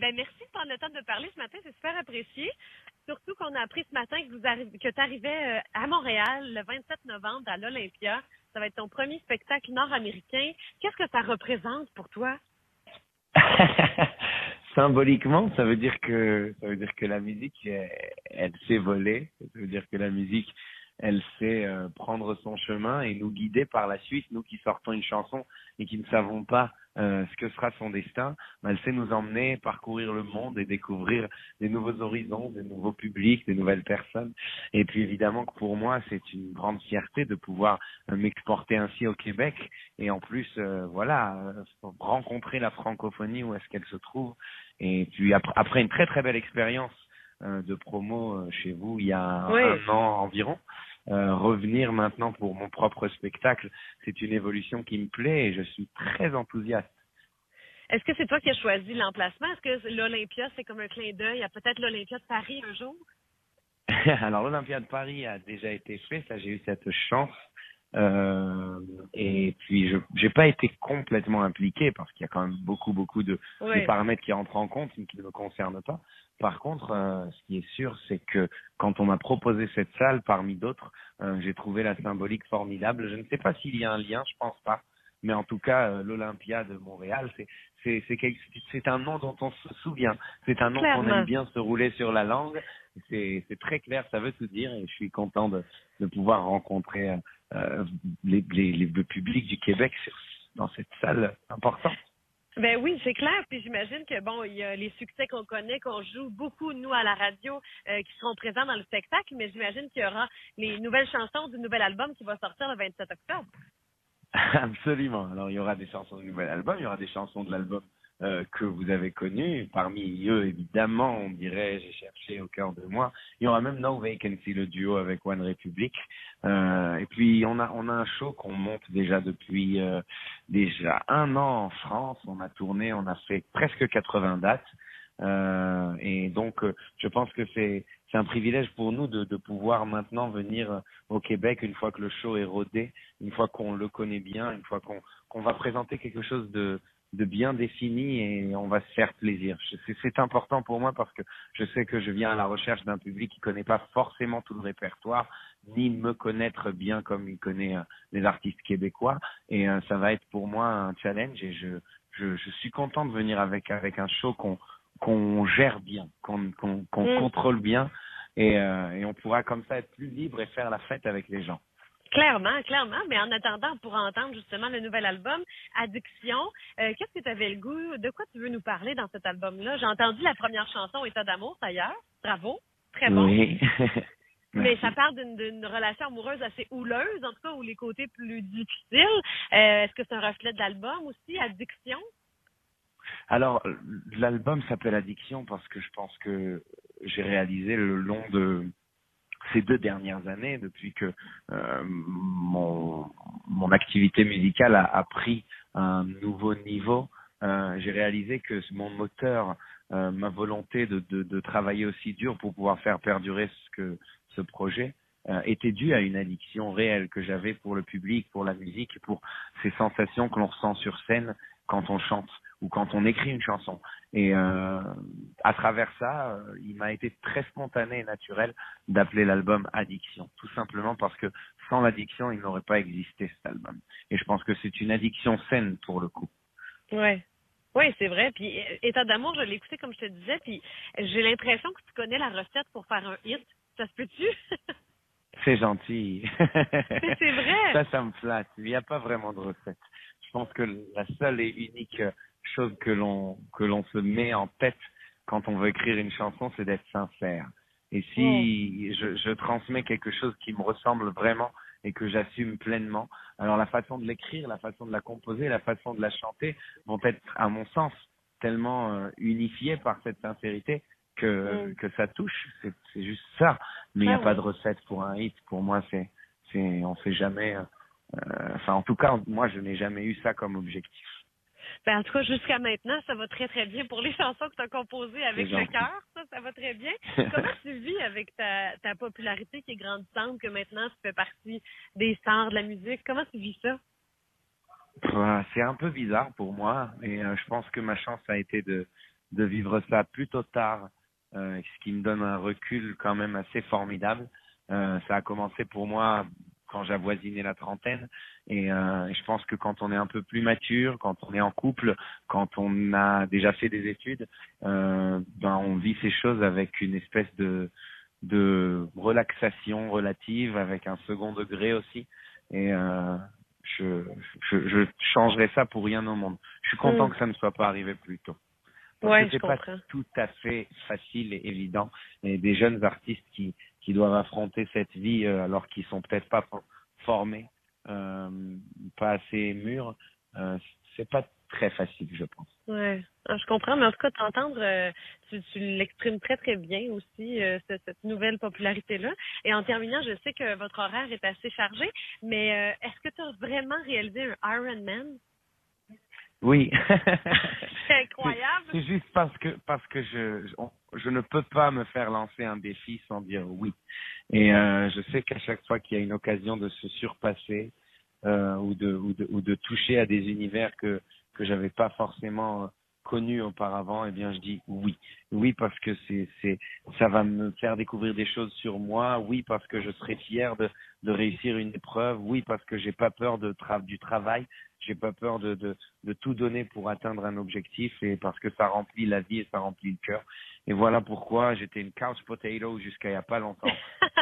merci de prendre le temps de parler ce matin, c'est super apprécié. Surtout qu'on a appris ce matin que tu arrivais à Montréal le 27 novembre à l'Olympia. Ça va être ton premier spectacle nord-américain. Qu'est-ce que ça représente pour toi? Symboliquement, ça veut dire que la musique, elle sait voler. Ça veut dire que la musique, elle sait prendre son chemin et nous guider par la suite. Nous qui sortons une chanson et qui ne savons pas ce que sera son destin, elle sait nous emmener, parcourir le monde et découvrir des nouveaux horizons, des nouveaux publics, des nouvelles personnes. Et puis évidemment que pour moi, c'est une grande fierté de pouvoir m'exporter ainsi au Québec et en plus, rencontrer la francophonie où est-ce qu'elle se trouve. Et puis après une très très belle expérience de promo chez vous il y a un an environ, revenir maintenant pour mon propre spectacle, c'est une évolution qui me plaît et je suis très enthousiaste. Est-ce que c'est toi qui as choisi l'emplacement? Est-ce que l'Olympia, c'est comme un clin d'œil à peut-être l'Olympia de Paris un jour? Alors l'Olympia de Paris a déjà été fait, ça j'ai eu cette chance. Et puis j'ai pas été complètement impliqué parce qu'il y a quand même beaucoup de paramètres qui rentrent en compte mais qui ne me concernent pas. Par contre, ce qui est sûr, c'est que quand on m'a proposé cette salle parmi d'autres, j'ai trouvé la symbolique formidable. Je ne sais pas s'il y a un lien, je pense pas. Mais en tout cas, l'Olympia de Montréal, c'est un nom dont on se souvient. C'est un nom qu'on aime bien se rouler sur la langue. C'est très clair, ça veut tout dire et je suis content de pouvoir rencontrer le public du Québec dans cette salle importante. Ben oui, c'est clair. Puis j'imagine que il y a les succès qu'on connaît, qu'on joue beaucoup nous à la radio, qui seront présents dans le spectacle. Mais j'imagine qu'il y aura les nouvelles chansons du nouvel album qui va sortir le 27 octobre. Absolument. Alors il y aura des chansons du nouvel album, il y aura des chansons de l'album que vous avez connu. Parmi eux, évidemment, on dirait J'ai cherché au cœur de moi. Il y aura même No Vacancy, le duo avec One Republic. Et puis on a un show qu'on monte déjà depuis déjà un an en France. On a tourné, on a fait presque 80 dates. Et donc je pense que c'est un privilège pour nous de pouvoir maintenant venir au Québec une fois que le show est rodé, une fois qu'on le connaît bien, une fois qu'on va présenter quelque chose de bien défini et on va se faire plaisir. C'est important pour moi parce que je sais que je viens à la recherche d'un public qui connaît pas forcément tout le répertoire, ni me connaître bien comme il connaît les artistes québécois. Et ça va être pour moi un challenge et je suis content de venir avec un show qu'on gère bien, qu'on contrôle bien et on pourra comme ça être plus libre et faire la fête avec les gens. Clairement. Mais en attendant, pour entendre justement le nouvel album, Addiction, qu'est-ce que tu avais le goût? De quoi tu veux nous parler dans cet album-là? J'ai entendu la première chanson, État d'amour, d'ailleurs. Bravo. Très bon. Oui. Mais ça parle d'une relation amoureuse assez houleuse, en tout cas, ou les côtés plus difficiles. Est-ce que c'est un reflet de l'album aussi, Addiction? Alors, l'album s'appelle Addiction parce que je pense que j'ai réalisé le long de ces 2 dernières années, depuis que mon activité musicale a pris un nouveau niveau, j'ai réalisé que mon moteur, ma volonté de travailler aussi dur pour pouvoir faire perdurer ce projet était due à une addiction réelle que j'avais pour le public, pour la musique, et pour ces sensations que l'on ressent sur scène quand on chante ou quand on écrit une chanson. Et à travers ça, il m'a été très spontané et naturel d'appeler l'album Addiction, tout simplement parce que sans l'addiction, il n'aurait pas existé cet album. Et je pense que c'est une addiction saine pour le coup. Ouais. Oui, c'est vrai. Puis État d'amour, je l'ai écouté comme je te disais, puis j'ai l'impression que tu connais la recette pour faire un hit. Ça se peut-tu? C'est gentil. C'est vrai. Ça me flatte. Il n'y a pas vraiment de recette. Je pense que la seule et unique chose que l'on se met en tête quand on veut écrire une chanson, c'est d'être sincère. Et si je transmets quelque chose qui me ressemble vraiment et que j'assume pleinement, alors la façon de l'écrire, la façon de la composer, la façon de la chanter vont être, à mon sens, tellement unifiées par cette sincérité que ça touche. C'est juste ça. Mais il n'y a pas de recette pour un hit. Pour moi, on sait jamais. En tout cas, moi, je n'ai jamais eu ça comme objectif. Ben, en tout cas, jusqu'à maintenant, ça va très, très bien pour les chansons que tu as composées avec le cœur. Ça va très bien. Comment tu vis avec ta popularité qui est grandissante, que maintenant tu fais partie des stars de la musique? Comment tu vis ça? C'est un peu bizarre pour moi, mais je pense que ma chance a été de vivre ça plutôt tard, ce qui me donne un recul quand même assez formidable. Ça a commencé pour moi quand j'avoisinais la trentaine et je pense que quand on est un peu plus mature, quand on est en couple, quand on a déjà fait des études, on vit ces choses avec une espèce de relaxation relative, avec un second degré aussi et je changerais ça pour rien au monde. Je suis content que ça ne soit pas arrivé plus tôt. Parce que c'est pas tout à fait facile et évident. Et des jeunes artistes qui doivent affronter cette vie alors qu'ils sont peut-être pas formés, pas assez mûrs, c'est pas très facile, je pense. Ouais, je comprends, mais en tout cas, t'entendre, tu l'exprimes très, très bien aussi, cette nouvelle popularité-là. Et en terminant, je sais que votre horaire est assez chargé, mais est-ce que tu as vraiment réalisé un Ironman? Oui. C'est incroyable. C'est juste parce que je ne peux pas me faire lancer un défi sans dire oui. Et je sais qu'à chaque fois qu'il y a une occasion de se surpasser ou de toucher à des univers que j'avais pas forcément connus auparavant, eh bien je dis oui. Oui parce que ça va me faire découvrir des choses sur moi. Oui parce que je serai fier de réussir une épreuve. Oui parce que j'ai pas peur du travail. J'ai pas peur de tout donner pour atteindre un objectif et parce que ça remplit la vie et ça remplit le cœur. Et voilà pourquoi j'étais une couch potato jusqu'à il y a pas longtemps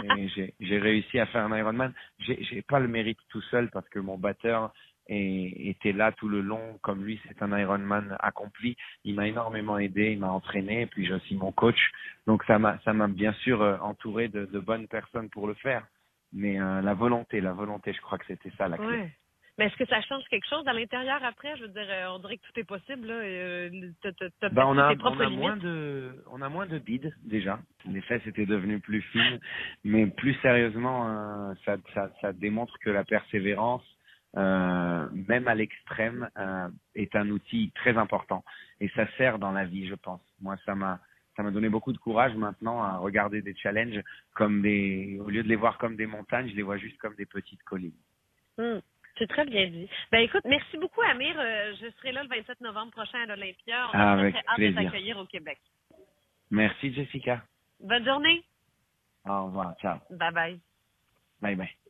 et j'ai réussi à faire un Ironman. J'ai pas le mérite tout seul parce que mon batteur était là tout le long. Comme lui, c'est un Ironman accompli. Il m'a énormément aidé, il m'a entraîné et puis j'ai aussi mon coach. Donc ça m'a bien sûr entouré de bonnes personnes pour le faire. Mais la volonté, je crois que c'était ça la clé. Ouais. Mais est-ce que ça change quelque chose à l'intérieur après? Je veux dire, on dirait que tout est possible, là. On a moins de bides, déjà. Les fesses étaient devenues plus fines. Mais plus sérieusement, ça démontre que la persévérance, même à l'extrême, est un outil très important. Et ça sert dans la vie, je pense. Moi, ça m'a donné beaucoup de courage maintenant à regarder des challenges au lieu de les voir comme des montagnes, je les vois juste comme des petites collines. C'est très bien dit. Ben écoute, merci beaucoup Amir. Je serai là le 27 novembre prochain à l'Olympia. On a avec très hâte de t'accueillir au Québec. Merci Jessica. Bonne journée. Au revoir, ciao. Bye bye. Bye bye.